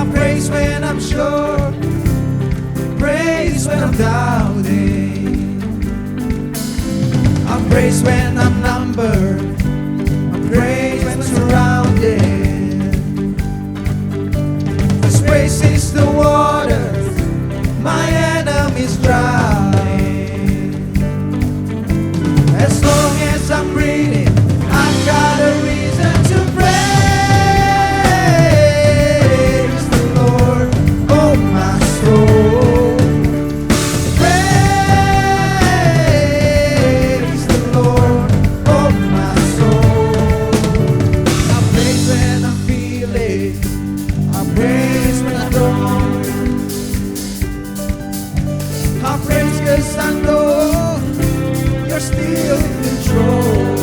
I praise when I'm sure, praise when I'm doubting. I praise when I'm numbered, I praise when I'm surrounded. This praise is the water my enemies drowning. As long as I'm breathing, I've got a reason to praise the Lord, oh my soul. Praise the Lord, oh my soul. I praise when I'm feeling, I praise when I don't. I praise 'cause I know you're still in control.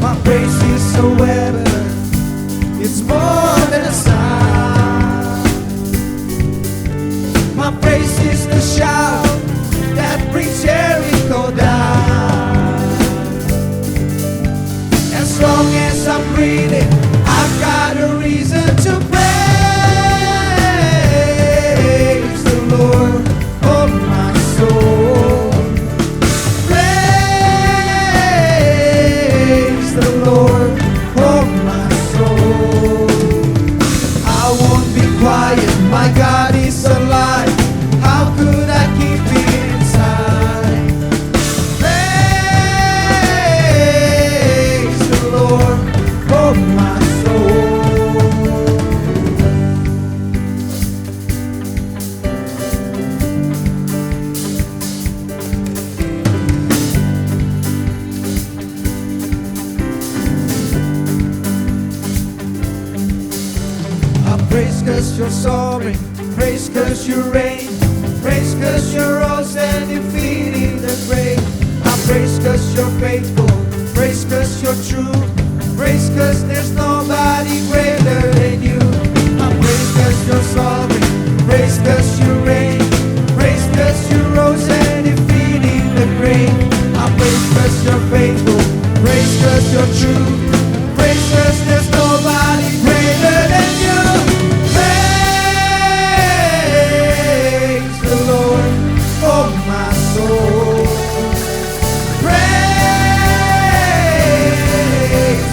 My praise is a weapon, it's more than a sound. My praise is the shout that brings Jericho down. As long as I'm breathing, I've got a reason to praise the Lord, oh my soul. Praise the Lord, oh my soul. I won't be quiet, my God is alive. How could I keep it inside? Praise the Lord, oh my soul. I praise 'cause you're sovereign, praise 'cause you reign, praise 'cause you rose and defeated the grave. I praise 'cause you're faithful, praise 'cause you're true, praise 'cause there's nobody greater than you. I praise 'cause you're sovereign, praise 'cause you reign, praise 'cause you rose and defeated the grave. I praise 'cause you're faithful, praise 'cause you're true, praise 'cause there's nobody greater than you. Praise the Lord, oh my soul. Praise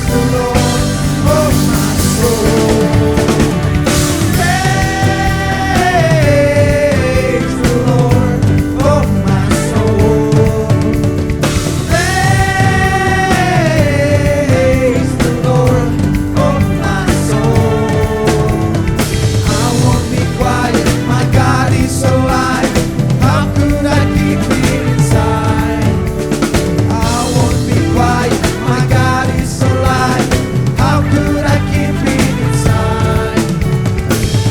the Lord, oh my soul. Praise the Lord, oh my soul. Praise the Lord, oh my soul. I won't be quiet, my God is alive. How could I keep it inside? I won't be quiet, my God is alive. How could I keep it inside?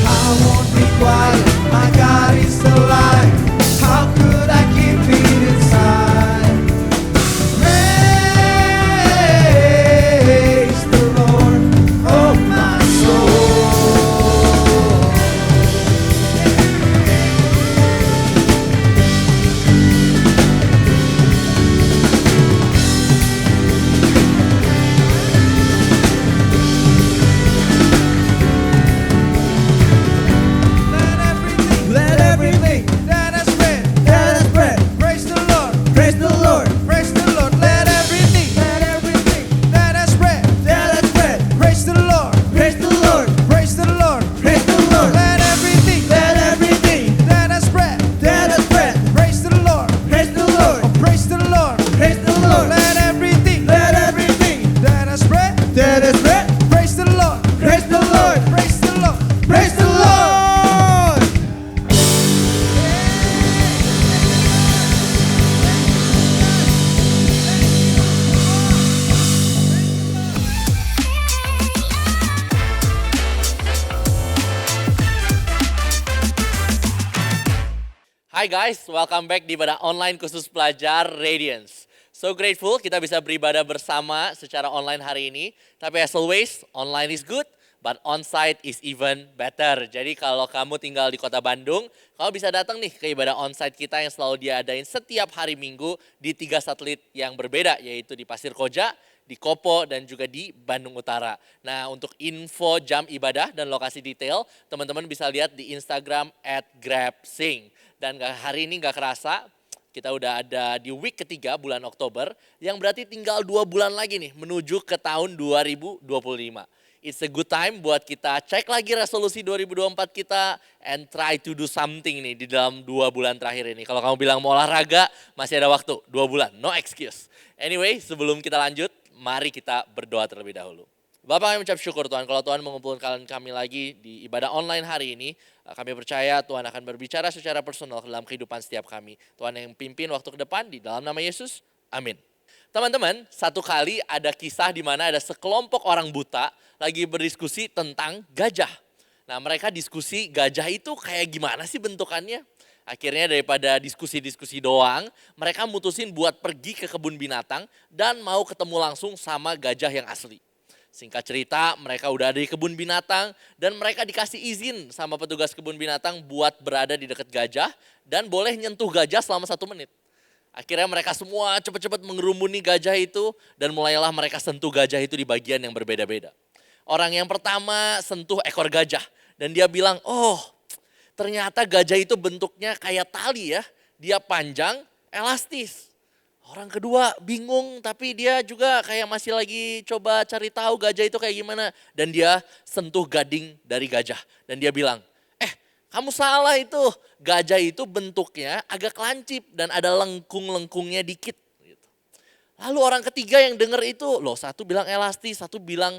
I won't be quiet, my God is alive. How could I keep it inside? Praise the Lord, oh my soul. Let everything that has breath, praise the Lord, praise the Lord, praise the Lord. Let everything that has breath, praise the Lord, praise the Lord, praise the Lord, praise the Lord. Let everything that has breath, praise the Lord, praise the Lord, praise the Lord, praise the Lord. Let everything that has breath, praise the Lord, praise the Lord, praise the Lord, praise the Lord. Hi guys, welcome back di ibadah online khusus pelajar Radiance. So grateful kita bisa beribadah bersama secara online hari ini. Tapi as always, online is good, but on-site is even better. Jadi kalau kamu tinggal di kota Bandung, kamu bisa datang nih ke ibadah on-site kita yang selalu diadain setiap hari Minggu di 3 satelit yang berbeda, yaitu di Pasir Koja, di Kopo, dan juga di Bandung Utara. Nah, untuk info jam ibadah dan lokasi detail, teman-teman bisa lihat di Instagram @grabsing. Dan hari ini nggak kerasa, kita udah ada di week ketiga bulan Oktober, yang berarti tinggal 2 bulan lagi nih menuju ke tahun 2025. It's a good time buat kita cek lagi resolusi 2024 kita and try to do something nih di dalam 2 bulan terakhir ini. Kalau kamu bilang mau olahraga, masih ada waktu, 2 bulan, no excuse. Anyway, sebelum kita lanjut, mari kita berdoa terlebih dahulu. Bapak, kami mengucap syukur Tuhan kalau Tuhan mengumpulkan kami lagi di ibadah online hari ini. Kami percaya Tuhan akan berbicara secara personal dalam kehidupan setiap kami. Tuhan yang pimpin waktu ke depan di dalam nama Yesus, amin. Teman-teman, satu kali ada kisah di mana ada sekelompok orang buta lagi berdiskusi tentang gajah. Nah, mereka diskusi gajah itu kayak gimana sih bentukannya? Akhirnya daripada diskusi-diskusi doang, mereka mutusin buat pergi ke kebun binatang dan mau ketemu langsung sama gajah yang asli. Singkat cerita, mereka udah ada di kebun binatang dan mereka dikasih izin sama petugas kebun binatang buat berada di dekat gajah dan boleh nyentuh gajah selama 1 menit. Akhirnya mereka semua cepat-cepat mengerumuni gajah itu dan mulailah mereka sentuh gajah itu di bagian yang berbeda-beda. Orang yang pertama sentuh ekor gajah dan dia bilang, oh ternyata gajah itu bentuknya kayak tali ya, dia panjang, elastis. Orang kedua bingung tapi dia juga kayak masih lagi coba cari tahu gajah itu kayak gimana. Dan dia sentuh gading dari gajah dan dia bilang, kamu salah itu, gajah itu bentuknya agak lancip dan ada lengkung-lengkungnya dikit. Lalu orang ketiga yang dengar itu, loh satu bilang elastis, satu bilang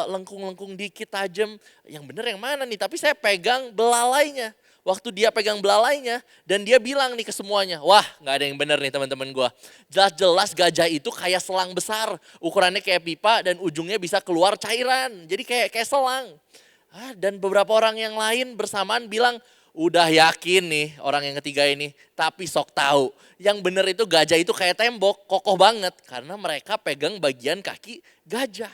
lengkung-lengkung dikit tajam. Yang benar yang mana nih? Tapi saya pegang belalainya. Waktu dia pegang belalainya dan dia bilang nih ke semuanya, wah gak ada yang benar nih teman-teman gue. Jelas-jelas gajah itu kayak selang besar, ukurannya kayak pipa dan ujungnya bisa keluar cairan. Jadi kayak selang. Dan beberapa orang yang lain bersamaan bilang, udah yakin nih orang yang ketiga ini, tapi sok tahu. Yang benar itu gajah itu kayak tembok, kokoh banget. Karena mereka pegang bagian kaki gajah.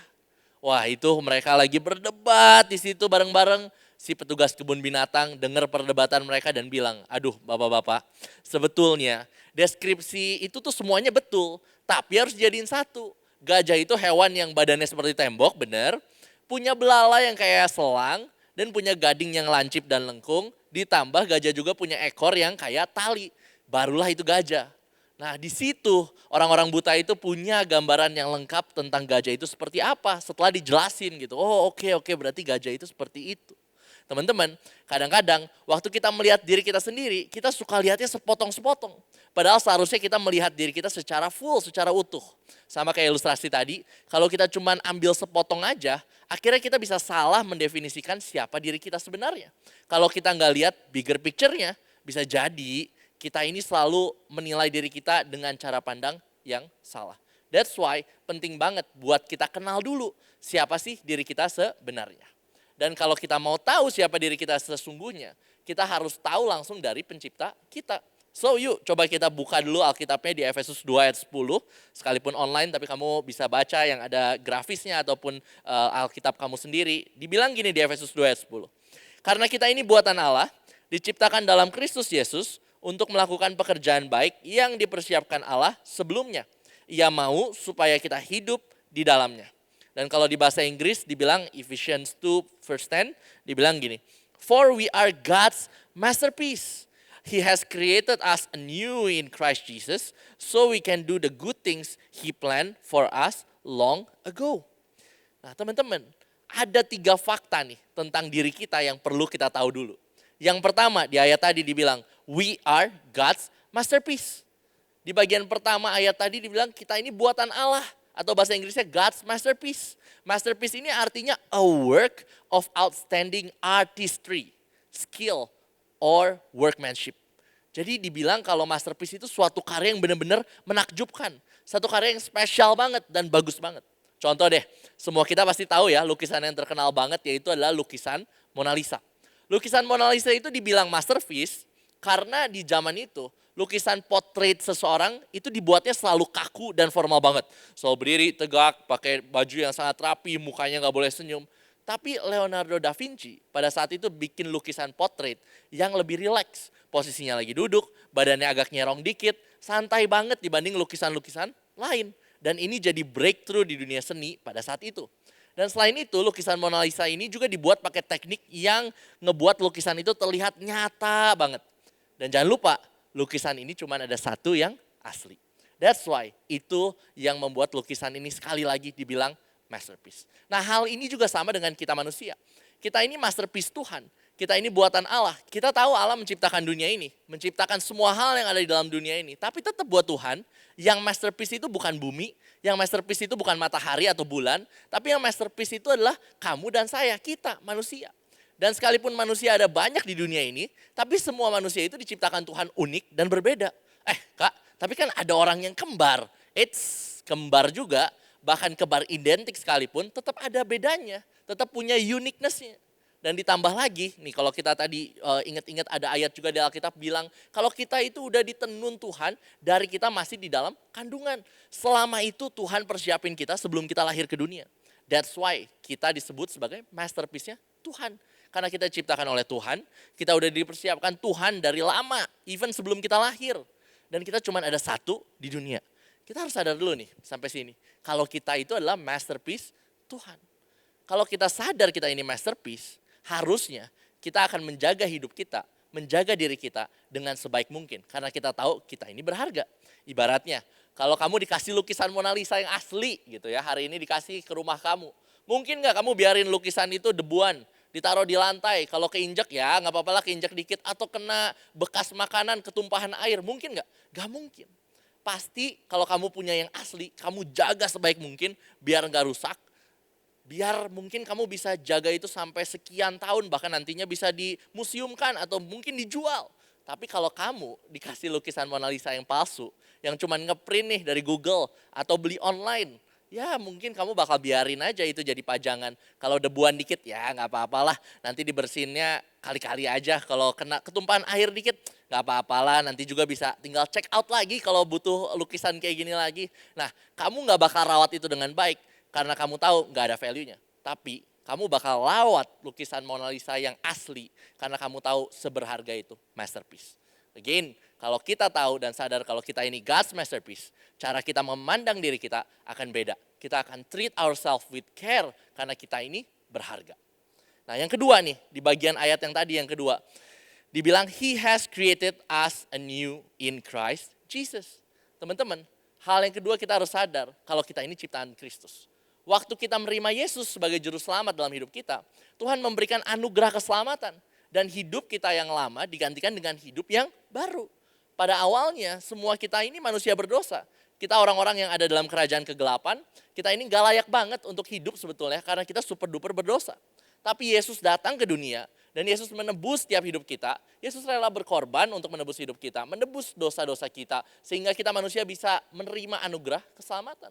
Wah itu mereka lagi berdebat di situ bareng-bareng. Si petugas kebun binatang dengar perdebatan mereka dan bilang, aduh bapak-bapak sebetulnya deskripsi itu tuh semuanya betul. Tapi harus jadiin satu. Gajah itu hewan yang badannya seperti tembok, benar. Punya belalai yang kayak selang dan punya gading yang lancip dan lengkung. Ditambah gajah juga punya ekor yang kayak tali. Barulah itu gajah. Nah di situ orang-orang buta itu punya gambaran yang lengkap tentang gajah itu seperti apa. Setelah dijelasin gitu, oh oke berarti gajah itu seperti itu. Teman-teman, kadang-kadang waktu kita melihat diri kita sendiri, kita suka lihatnya sepotong-sepotong. Padahal seharusnya kita melihat diri kita secara full, secara utuh. Sama kayak ilustrasi tadi, kalau kita cuma ambil sepotong aja, akhirnya kita bisa salah mendefinisikan siapa diri kita sebenarnya. Kalau kita nggak lihat bigger picture-nya, bisa jadi kita ini selalu menilai diri kita dengan cara pandang yang salah. That's why penting banget buat kita kenal dulu siapa sih diri kita sebenarnya. Dan kalau kita mau tahu siapa diri kita sesungguhnya, kita harus tahu langsung dari pencipta kita. So yuk coba kita buka dulu Alkitabnya di Efesus 2 ayat 10. Sekalipun online tapi kamu bisa baca yang ada grafisnya ataupun Alkitab kamu sendiri. Dibilang gini di Efesus 2 ayat 10. Karena kita ini buatan Allah, diciptakan dalam Kristus Yesus untuk melakukan pekerjaan baik yang dipersiapkan Allah sebelumnya. Ia mau supaya kita hidup di dalamnya. Dan kalau di bahasa Inggris dibilang Ephesians 2 verse 10, dibilang gini. For we are God's masterpiece. He has created us anew in Christ Jesus so we can do the good things He planned for us long ago. Nah teman-teman, ada 3 fakta nih tentang diri kita yang perlu kita tahu dulu. Yang pertama di ayat tadi dibilang, we are God's masterpiece. Di bagian pertama ayat tadi dibilang kita ini buatan Allah. Atau bahasa Inggrisnya God's masterpiece. Masterpiece ini artinya a work of outstanding artistry, skill, or workmanship. Jadi dibilang kalau masterpiece itu suatu karya yang benar-benar menakjubkan. Satu karya yang spesial banget dan bagus banget. Contoh deh, semua kita pasti tahu ya lukisan yang terkenal banget yaitu adalah lukisan Mona Lisa. Lukisan Mona Lisa itu dibilang masterpiece karena di zaman itu lukisan portrait seseorang itu dibuatnya selalu kaku dan formal banget. Selalu berdiri, tegak, pakai baju yang sangat rapi, mukanya nggak boleh senyum. Tapi Leonardo da Vinci pada saat itu bikin lukisan portrait yang lebih rileks. Posisinya lagi duduk, badannya agak nyerong dikit, santai banget dibanding lukisan-lukisan lain. Dan ini jadi breakthrough di dunia seni pada saat itu. Dan selain itu lukisan Mona Lisa ini juga dibuat pakai teknik yang ngebuat lukisan itu terlihat nyata banget. Dan jangan lupa lukisan ini cuma ada satu yang asli. That's why itu yang membuat lukisan ini sekali lagi dibilang masterpiece. Nah hal ini juga sama dengan kita manusia. Kita ini masterpiece Tuhan. Kita ini buatan Allah. Kita tahu Allah menciptakan dunia ini. Menciptakan semua hal yang ada di dalam dunia ini. Tapi tetap buat Tuhan, yang masterpiece itu bukan bumi. Yang masterpiece itu bukan matahari atau bulan. Tapi yang masterpiece itu adalah kamu dan saya, kita manusia. Dan sekalipun manusia ada banyak di dunia ini. Tapi semua manusia itu diciptakan Tuhan unik dan berbeda. Kak, tapi kan ada orang yang kembar. Kembar juga. Bahkan kembar identik sekalipun tetap ada bedanya. Tetap punya uniqueness-nya. Dan ditambah lagi, nih kalau kita tadi ingat-ingat ada ayat juga di Alkitab bilang, kalau kita itu udah ditenun Tuhan, dari kita masih di dalam kandungan. Selama itu Tuhan persiapin kita sebelum kita lahir ke dunia. That's why kita disebut sebagai masterpiece-nya Tuhan. Karena kita diciptakan oleh Tuhan, kita udah dipersiapkan Tuhan dari lama, even sebelum kita lahir. Dan kita cuma ada satu di dunia. Kita harus sadar dulu nih sampai sini. Kalau kita itu adalah masterpiece Tuhan. Kalau kita sadar kita ini masterpiece, harusnya kita akan menjaga hidup kita, menjaga diri kita dengan sebaik mungkin. Karena kita tahu kita ini berharga. Ibaratnya, kalau kamu dikasih lukisan Mona Lisa yang asli gitu ya, hari ini dikasih ke rumah kamu. Mungkin gak kamu biarin lukisan itu debuan, ditaruh di lantai. Kalau keinjek ya gak apa-apa lah keinjek dikit. Atau kena bekas makanan, ketumpahan air, mungkin gak? Gak mungkin. Pasti kalau kamu punya yang asli, kamu jaga sebaik mungkin biar gak rusak. Biar mungkin kamu bisa jaga itu sampai sekian tahun, bahkan nantinya bisa dimuseumkan atau mungkin dijual. Tapi kalau kamu dikasih lukisan Mona Lisa yang palsu, yang cuma ngeprint nih dari Google atau beli online, ya mungkin kamu bakal biarin aja itu jadi pajangan. Kalau debuan dikit ya nggak apa-apalah, nanti dibersihinnya kali-kali aja. Kalau kena ketumpahan air dikit nggak apa-apalah, nanti juga bisa tinggal check out lagi kalau butuh lukisan kayak gini lagi. Nah kamu nggak bakal rawat itu dengan baik. Karena kamu tahu nggak ada value-nya. Tapi kamu bakal lawat lukisan Mona Lisa yang asli. Karena kamu tahu seberharga itu masterpiece. Again, kalau kita tahu dan sadar kalau kita ini God's masterpiece. Cara kita memandang diri kita akan beda. Kita akan treat ourselves with care. Karena kita ini berharga. Nah yang kedua nih, di bagian ayat yang tadi yang kedua. Dibilang He has created us anew in Christ Jesus. Teman-teman, hal yang kedua kita harus sadar kalau kita ini ciptaan Kristus. Waktu kita menerima Yesus sebagai juru selamat dalam hidup kita, Tuhan memberikan anugerah keselamatan. Dan hidup kita yang lama digantikan dengan hidup yang baru. Pada awalnya semua kita ini manusia berdosa. Kita orang-orang yang ada dalam kerajaan kegelapan, kita ini gak layak banget untuk hidup sebetulnya karena kita super duper berdosa. Tapi Yesus datang ke dunia dan Yesus menebus setiap hidup kita. Yesus rela berkorban untuk menebus hidup kita, menebus dosa-dosa kita. Sehingga kita manusia bisa menerima anugerah keselamatan.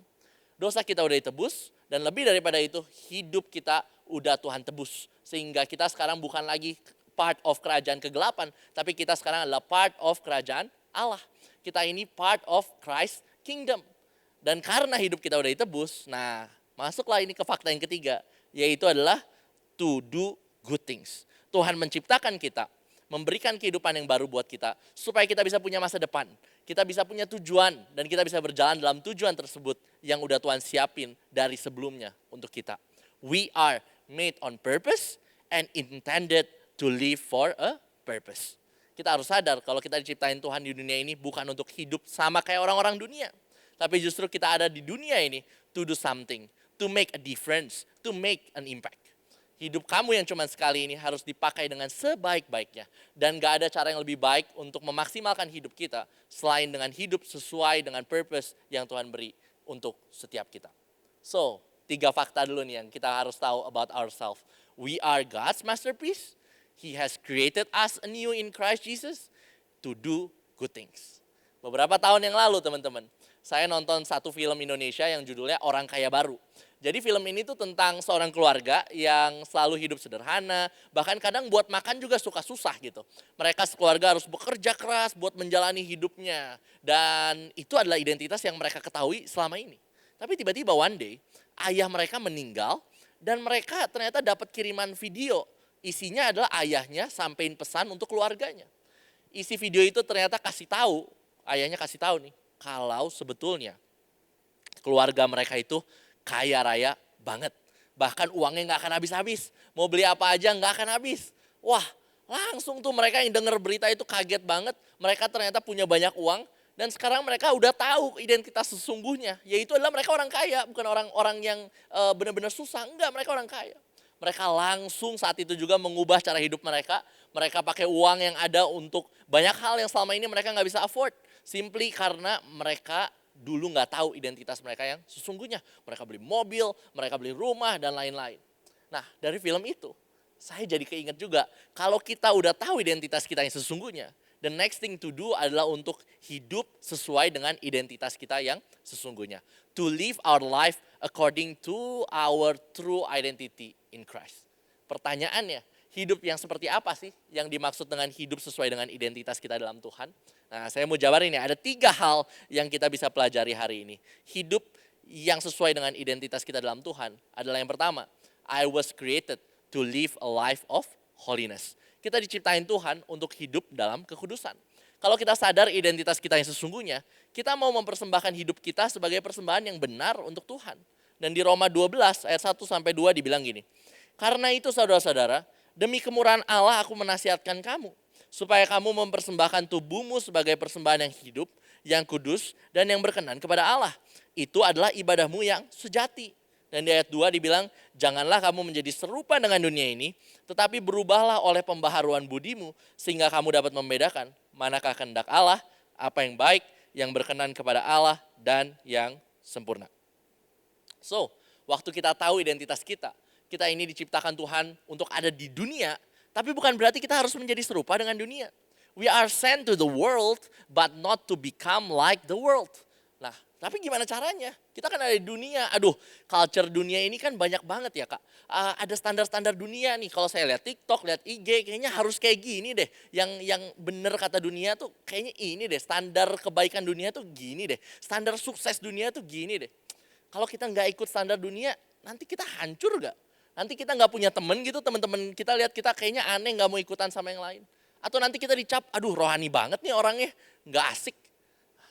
Dosa kita udah ditebus dan lebih daripada itu hidup kita udah Tuhan tebus. Sehingga kita sekarang bukan lagi part of kerajaan kegelapan. Tapi kita sekarang adalah part of kerajaan Allah. Kita ini part of Christ kingdom. Dan karena hidup kita udah ditebus, nah masuklah ini ke fakta yang ketiga. Yaitu adalah to do good things. Tuhan menciptakan kita, memberikan kehidupan yang baru buat kita. Supaya kita bisa punya masa depan. Kita bisa punya tujuan dan kita bisa berjalan dalam tujuan tersebut yang udah Tuhan siapin dari sebelumnya untuk kita. We are made on purpose and intended to live for a purpose. Kita harus sadar kalau kita diciptain Tuhan di dunia ini bukan untuk hidup sama kayak orang-orang dunia. Tapi justru kita ada di dunia ini to do something, to make a difference, to make an impact. Hidup kamu yang cuma sekali ini harus dipakai dengan sebaik-baiknya. Dan gak ada cara yang lebih baik untuk memaksimalkan hidup kita selain dengan hidup sesuai dengan purpose yang Tuhan beri untuk setiap kita. So, 3 fakta dulu nih yang kita harus tahu about ourselves. We are God's masterpiece. He has created us anew in Christ Jesus to do good things. Beberapa tahun yang lalu teman-teman, saya nonton satu film Indonesia yang judulnya Orang Kaya Baru. Jadi film ini tuh tentang seorang keluarga yang selalu hidup sederhana, bahkan kadang buat makan juga suka susah gitu. Mereka sekeluarga harus bekerja keras buat menjalani hidupnya. Dan itu adalah identitas yang mereka ketahui selama ini. Tapi tiba-tiba one day, ayah mereka meninggal dan mereka ternyata dapat kiriman video. Isinya adalah ayahnya sampein pesan untuk keluarganya. Isi video itu ternyata ayahnya kasih tahu nih, kalau sebetulnya keluarga mereka itu kaya raya banget. Bahkan uangnya nggak akan habis-habis. Mau beli apa aja nggak akan habis. Wah, langsung tuh mereka yang dengar berita itu kaget banget. Mereka ternyata punya banyak uang. Dan sekarang mereka udah tahu identitas sesungguhnya. Yaitu adalah mereka orang kaya, bukan orang-orang yang benar-benar susah. Enggak, mereka orang kaya. Mereka langsung saat itu juga mengubah cara hidup mereka. Mereka pakai uang yang ada untuk banyak hal yang selama ini mereka nggak bisa afford. Simply karena mereka dulu nggak tahu identitas mereka yang sesungguhnya. Mereka beli mobil, mereka beli rumah, dan lain-lain. Nah, dari film itu, saya jadi keinget juga, kalau kita udah tahu identitas kita yang sesungguhnya, the next thing to do adalah untuk hidup sesuai dengan identitas kita yang sesungguhnya. To live our life according to our true identity in Christ. Pertanyaannya, hidup yang seperti apa sih yang dimaksud dengan hidup sesuai dengan identitas kita dalam Tuhan? Nah, saya mau jabarin ya, ada 3 hal yang kita bisa pelajari hari ini. Hidup yang sesuai dengan identitas kita dalam Tuhan adalah yang pertama, I was created to live a life of holiness. Kita diciptain Tuhan untuk hidup dalam kekudusan. Kalau kita sadar identitas kita yang sesungguhnya, kita mau mempersembahkan hidup kita sebagai persembahan yang benar untuk Tuhan. Dan di Roma 12 ayat 1-2 dibilang gini, karena itu saudara-saudara, demi kemurahan Allah aku menasihatkan kamu, supaya kamu mempersembahkan tubuhmu sebagai persembahan yang hidup, yang kudus, dan yang berkenan kepada Allah. Itu adalah ibadahmu yang sejati. Dan di ayat 2 dibilang, janganlah kamu menjadi serupa dengan dunia ini, tetapi berubahlah oleh pembaharuan budimu, sehingga kamu dapat membedakan manakah kehendak Allah, apa yang baik, yang berkenan kepada Allah, dan yang sempurna. So, waktu kita tahu identitas kita ini diciptakan Tuhan untuk ada di dunia, tapi bukan berarti kita harus menjadi serupa dengan dunia. We are sent to the world, but not to become like the world. Nah, tapi gimana caranya? Kita kan ada di dunia. Aduh, culture dunia ini kan banyak banget ya Kak. Ada standar-standar dunia nih. Kalau saya lihat TikTok, lihat IG, kayaknya harus kayak gini deh. Yang bener kata dunia tuh kayaknya ini deh. Standar kebaikan dunia tuh gini deh. Standar sukses dunia tuh gini deh. Kalau kita nggak ikut standar dunia, nanti kita hancur gak? Nanti kita nggak punya temen gitu, teman-teman kita lihat kita kayaknya aneh, nggak mau ikutan sama yang lain. Atau nanti kita dicap, aduh rohani banget nih orangnya, nggak asik.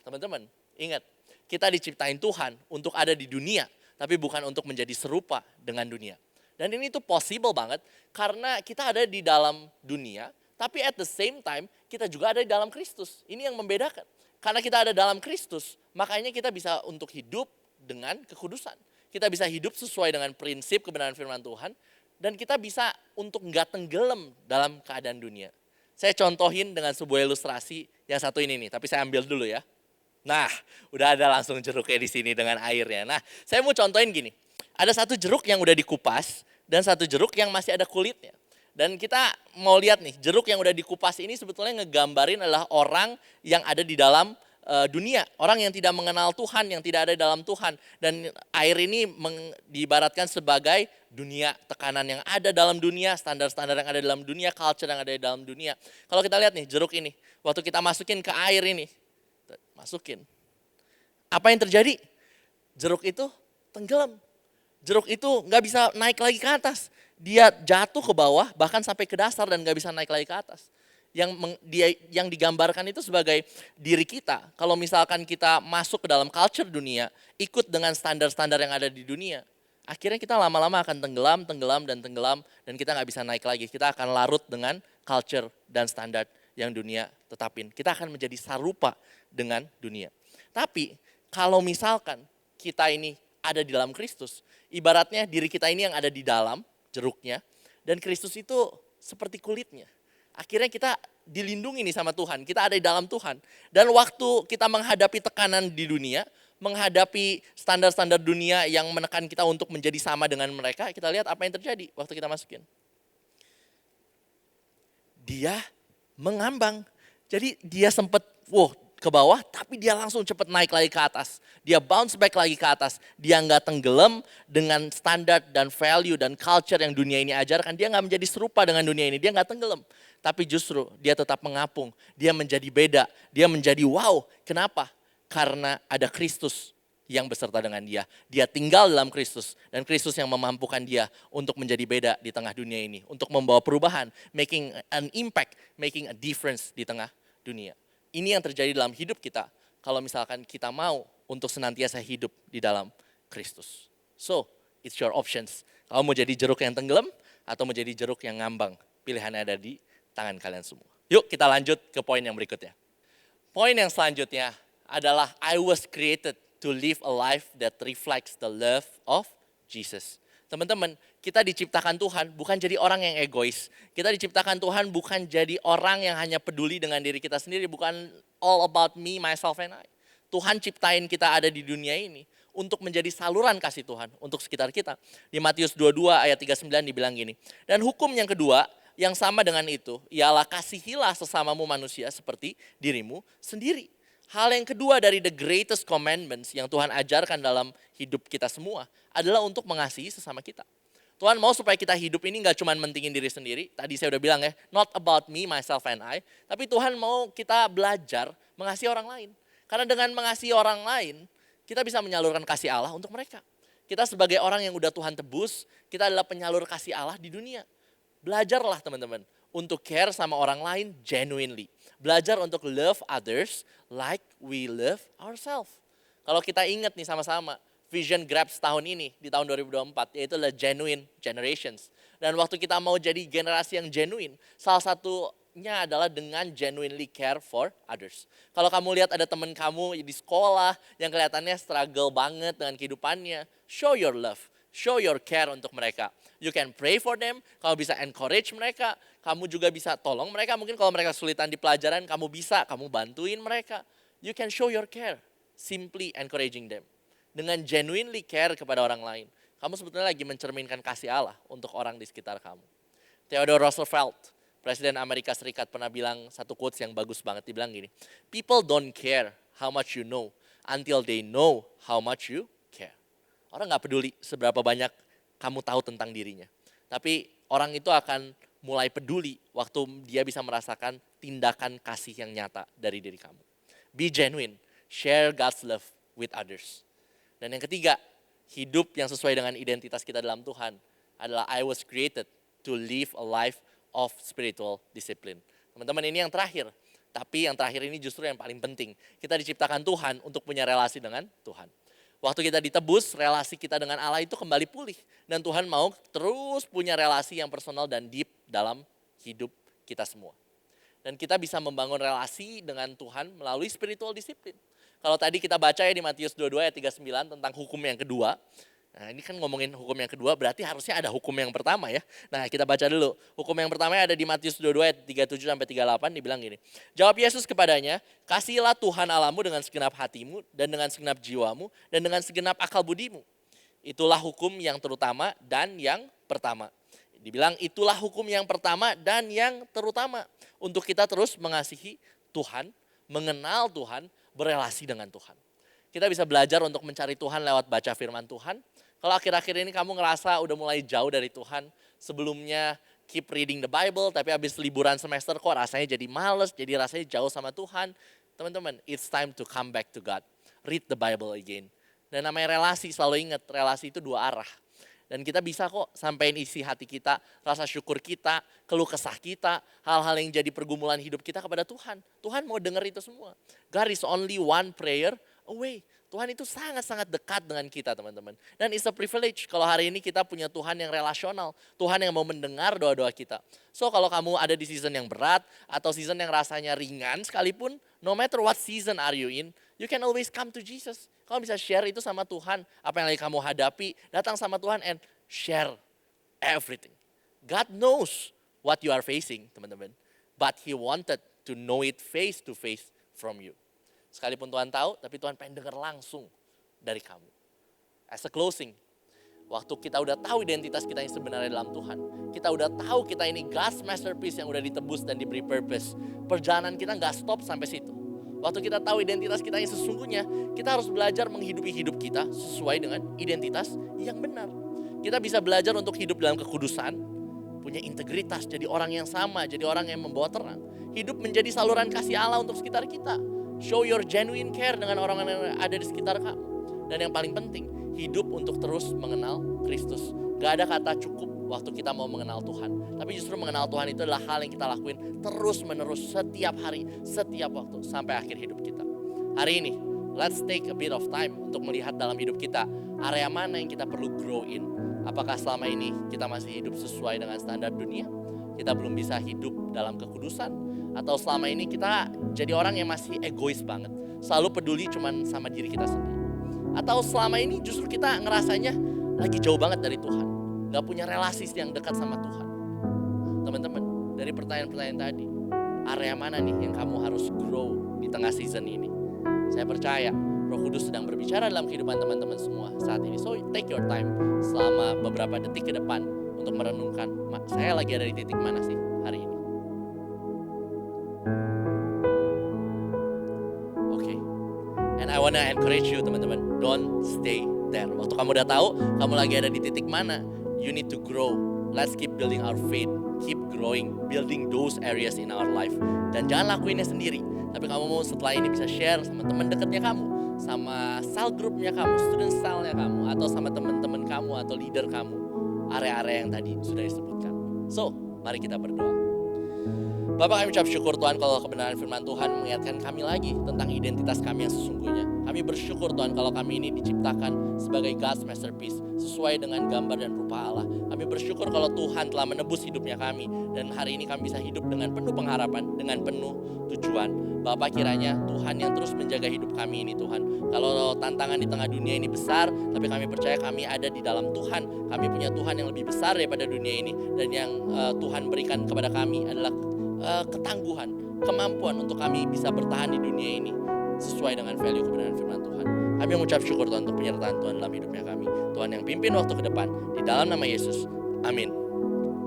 Teman-teman, ingat, kita diciptain Tuhan untuk ada di dunia, tapi bukan untuk menjadi serupa dengan dunia. Dan ini tuh possible banget, karena kita ada di dalam dunia, tapi at the same time, kita juga ada di dalam Kristus. Ini yang membedakan. Karena kita ada dalam Kristus, makanya kita bisa untuk hidup dengan kekudusan. Kita bisa hidup sesuai dengan prinsip kebenaran firman Tuhan. Dan kita bisa untuk nggak tenggelam dalam keadaan dunia. Saya contohin dengan sebuah ilustrasi yang satu ini nih. Tapi saya ambil dulu ya. Nah, udah ada langsung jeruknya di sini dengan airnya. Nah, saya mau contohin gini. Ada satu jeruk yang udah dikupas. Dan satu jeruk yang masih ada kulitnya. Dan kita mau lihat nih, jeruk yang udah dikupas ini sebetulnya ngegambarin adalah orang yang ada di dalam dunia, orang yang tidak mengenal Tuhan, yang tidak ada dalam Tuhan. Dan air ini diibaratkan sebagai dunia, tekanan yang ada dalam dunia, standar-standar yang ada dalam dunia, culture yang ada di dalam dunia. Kalau kita lihat nih jeruk ini, waktu kita masukin ke air ini, masukin. Apa yang terjadi? Jeruk itu tenggelam. Jeruk itu nggak bisa naik lagi ke atas. Dia jatuh ke bawah, bahkan sampai ke dasar dan nggak bisa naik lagi ke atas. Yang digambarkan itu sebagai diri kita. Kalau misalkan kita masuk ke dalam culture dunia, ikut dengan standar-standar yang ada di dunia, akhirnya kita lama-lama akan tenggelam, dan kita nggak bisa naik lagi. Kita akan larut dengan culture dan standar yang dunia tetapin. Kita akan menjadi sarupa dengan dunia. Tapi kalau misalkan kita ini ada di dalam Kristus, ibaratnya diri kita ini yang ada di dalam jeruknya, dan Kristus itu seperti kulitnya. Akhirnya kita dilindungi nih sama Tuhan, kita ada di dalam Tuhan. Dan waktu kita menghadapi tekanan di dunia, menghadapi standar-standar dunia yang menekan kita untuk menjadi sama dengan mereka, kita lihat apa yang terjadi waktu kita masukin. Dia mengambang. Jadi dia sempat ke bawah, tapi dia langsung cepat naik lagi ke atas. Dia bounce back lagi ke atas. Dia nggak tenggelam dengan standar dan value dan culture yang dunia ini ajarkan. Dia nggak menjadi serupa dengan dunia ini, dia nggak tenggelam. Tapi justru dia tetap mengapung, dia menjadi beda, dia menjadi wow. Kenapa? Karena ada Kristus yang beserta dengan dia. Dia tinggal dalam Kristus, dan Kristus yang memampukan dia untuk menjadi beda di tengah dunia ini. Untuk membawa perubahan, making an impact, making a difference di tengah dunia. Ini yang terjadi dalam hidup kita kalau misalkan kita mau untuk senantiasa hidup di dalam Kristus. So, it's your options. Kamu mau jadi jeruk yang tenggelam atau mau jadi jeruk yang ngambang? Pilihannya ada di tangan kalian semua. Yuk kita lanjut ke poin yang berikutnya. Poin yang selanjutnya adalah I was created to live a life that reflects the love of Jesus. Teman-teman, kita diciptakan Tuhan bukan jadi orang yang egois. Kita diciptakan Tuhan bukan jadi orang yang hanya peduli dengan diri kita sendiri. Bukan all about me, myself, and I. Tuhan ciptain kita ada di dunia ini untuk menjadi saluran kasih Tuhan untuk sekitar kita. Di Matius 22 ayat 39 dibilang gini. Dan hukum yang kedua yang sama dengan itu ialah kasihilah sesamamu manusia seperti dirimu sendiri. Hal yang kedua dari the greatest commandments yang Tuhan ajarkan dalam hidup kita semua adalah untuk mengasihi sesama kita. Tuhan mau supaya kita hidup ini gak cuma mentingin diri sendiri. Tadi saya udah bilang ya, not about me, myself, and I. Tapi Tuhan mau kita belajar mengasihi orang lain. Karena dengan mengasihi orang lain, kita bisa menyalurkan kasih Allah untuk mereka. Kita sebagai orang yang udah Tuhan tebus, kita adalah penyalur kasih Allah di dunia. Belajarlah teman-teman untuk care sama orang lain genuinely. Belajar untuk love others like we love ourselves. Kalau kita ingat nih sama-sama, Vision Grabs tahun ini di tahun 2024 yaitu adalah genuine generations. Dan waktu kita mau jadi generasi yang genuine, salah satunya adalah dengan genuinely care for others. Kalau kamu lihat ada teman kamu di sekolah yang kelihatannya struggle banget dengan kehidupannya, show your love. Show your care untuk mereka. You can pray for them, kamu bisa encourage mereka, kamu juga bisa tolong mereka. Mungkin kalau mereka kesulitan di pelajaran, kamu bantuin mereka. You can show your care, simply encouraging them. Dengan genuinely care kepada orang lain, kamu sebetulnya lagi mencerminkan kasih Allah untuk orang di sekitar kamu. Theodore Roosevelt, Presiden Amerika Serikat pernah bilang satu quotes yang bagus banget. Dibilang gini, people don't care how much you know until they know how much you care. Orang gak peduli seberapa banyak kamu tahu tentang dirinya. Tapi orang itu akan mulai peduli waktu dia bisa merasakan tindakan kasih yang nyata dari diri kamu. Be genuine, share God's love with others. Dan yang ketiga, hidup yang sesuai dengan identitas kita dalam Tuhan adalah I was created to live a life of spiritual discipline. Teman-teman, ini yang terakhir. Tapi yang terakhir ini justru yang paling penting. Kita diciptakan Tuhan untuk punya relasi dengan Tuhan. Waktu kita ditebus, relasi kita dengan Allah itu kembali pulih. Dan Tuhan mau terus punya relasi yang personal dan deep dalam hidup kita semua. Dan kita bisa membangun relasi dengan Tuhan melalui spiritual discipline. Kalau tadi kita baca ya di Matius 22 ayat 39 tentang hukum yang kedua. Nah ini kan ngomongin hukum yang kedua, berarti harusnya ada hukum yang pertama ya. Nah kita baca dulu. Hukum yang pertama ada di Matius 22 ayat 37-38 dibilang gini. Jawab Yesus kepadanya, kasihilah Tuhan Allahmu dengan segenap hatimu dan dengan segenap jiwamu dan dengan segenap akal budimu. Itulah hukum yang terutama dan yang pertama. Dibilang itulah hukum yang pertama dan yang terutama. Untuk kita terus mengasihi Tuhan, mengenal Tuhan, berelasi dengan Tuhan. Kita bisa belajar untuk mencari Tuhan lewat baca firman Tuhan. Kalau akhir-akhir ini kamu ngerasa udah mulai jauh dari Tuhan, sebelumnya keep reading the Bible, tapi habis liburan semester kok rasanya jadi males, jadi rasanya jauh sama Tuhan. Teman-teman, it's time to come back to God. Read the Bible again. Dan namanya relasi, selalu ingat, relasi itu dua arah. Dan kita bisa kok sampein isi hati kita, rasa syukur kita, keluh kesah kita, hal-hal yang jadi pergumulan hidup kita kepada Tuhan. Tuhan mau dengar itu semua. God is only one prayer away. Tuhan itu sangat-sangat dekat dengan kita teman-teman. Dan it's a privilege kalau hari ini kita punya Tuhan yang relasional. Tuhan yang mau mendengar doa-doa kita. So kalau kamu ada di season yang berat atau season yang rasanya ringan sekalipun, no matter what season are you in, you can always come to Jesus. Kamu bisa share itu sama Tuhan, apa yang lagi kamu hadapi, datang sama Tuhan and share everything. God knows what you are facing teman-teman. But He wanted to know it face to face from you. Sekalipun Tuhan tahu, tapi Tuhan pengen dengar langsung dari kamu. As a closing, waktu kita udah tahu identitas kita yang sebenarnya dalam Tuhan, kita udah tahu kita ini God's masterpiece yang udah ditebus dan diberi purpose. Perjalanan kita gak stop sampai situ. Waktu kita tahu identitas kita yang sesungguhnya, kita harus belajar menghidupi hidup kita sesuai dengan identitas yang benar. Kita bisa belajar untuk hidup dalam kekudusan, punya integritas, jadi orang yang sama, jadi orang yang membawa terang. Hidup menjadi saluran kasih Allah untuk sekitar kita. Show your genuine care dengan orang-orang yang ada di sekitar kamu. Dan yang paling penting, hidup untuk terus mengenal Kristus. Gak ada kata cukup waktu kita mau mengenal Tuhan. Tapi justru mengenal Tuhan itu adalah hal yang kita lakuin terus menerus setiap hari, setiap waktu sampai akhir hidup kita. Hari ini let's take a bit of time untuk melihat dalam hidup kita, area mana yang kita perlu grow in. Apakah selama ini kita masih hidup sesuai dengan standar dunia? Kita belum bisa hidup dalam kekudusan? Atau selama ini kita jadi orang yang masih egois banget, selalu peduli cuman sama diri kita sendiri? Atau selama ini justru kita ngerasanya lagi jauh banget dari Tuhan, gak punya relasi yang dekat sama Tuhan? Teman-teman, dari pertanyaan-pertanyaan tadi, area mana nih yang kamu harus grow di tengah season ini? Saya percaya Roh Kudus sedang berbicara dalam kehidupan teman-teman semua saat ini. So take your time selama beberapa detik ke depan untuk merenungkan, saya lagi ada di titik mana sih hari ini? Oke. And I wanna encourage you teman-teman, don't stay there. Waktu kamu udah tahu kamu lagi ada di titik mana, you need to grow. Let's keep building our faith, keep growing, building those areas in our life. Dan jangan lakuinnya sendiri, tapi kamu mau setelah ini bisa share sama teman dekatnya kamu, sama cell groupnya kamu, student cell-nya kamu, atau sama teman-teman kamu atau leader kamu, area-area yang tadi sudah disebutkan. So, mari kita berdoa. Bapak, kami ucap syukur Tuhan kalau kebenaran firman Tuhan mengingatkan kami lagi tentang identitas kami yang sesungguhnya. Kami bersyukur Tuhan kalau kami ini diciptakan sebagai God's masterpiece, sesuai dengan gambar dan rupa Allah. Kami bersyukur kalau Tuhan telah menebus hidupnya kami, dan hari ini kami bisa hidup dengan penuh pengharapan, dengan penuh tujuan. Bapak, kiranya Tuhan yang terus menjaga hidup kami ini Tuhan. Kalau tantangan di tengah dunia ini besar, tapi kami percaya kami ada di dalam Tuhan. Kami punya Tuhan yang lebih besar daripada dunia ini, dan yang Tuhan berikan kepada kami adalah ketangguhan, kemampuan untuk kami bisa bertahan di dunia ini sesuai dengan value kebenaran firman Tuhan. Kami mengucap syukur Tuhan untuk penyertaan Tuhan dalam hidupnya kami. Tuhan yang pimpin waktu ke depan, di dalam nama Yesus, amin.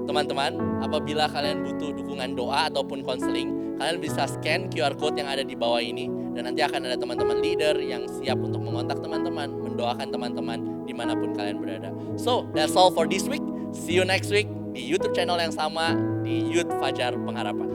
Teman-teman, apabila kalian butuh dukungan doa ataupun konseling, kalian bisa scan QR code yang ada di bawah ini, dan nanti akan ada teman-teman leader yang siap untuk mengontak teman-teman, mendoakan teman-teman dimanapun kalian berada. So, that's all for this week. See you next week di YouTube channel yang sama, di Youth Fajar Pengharapan.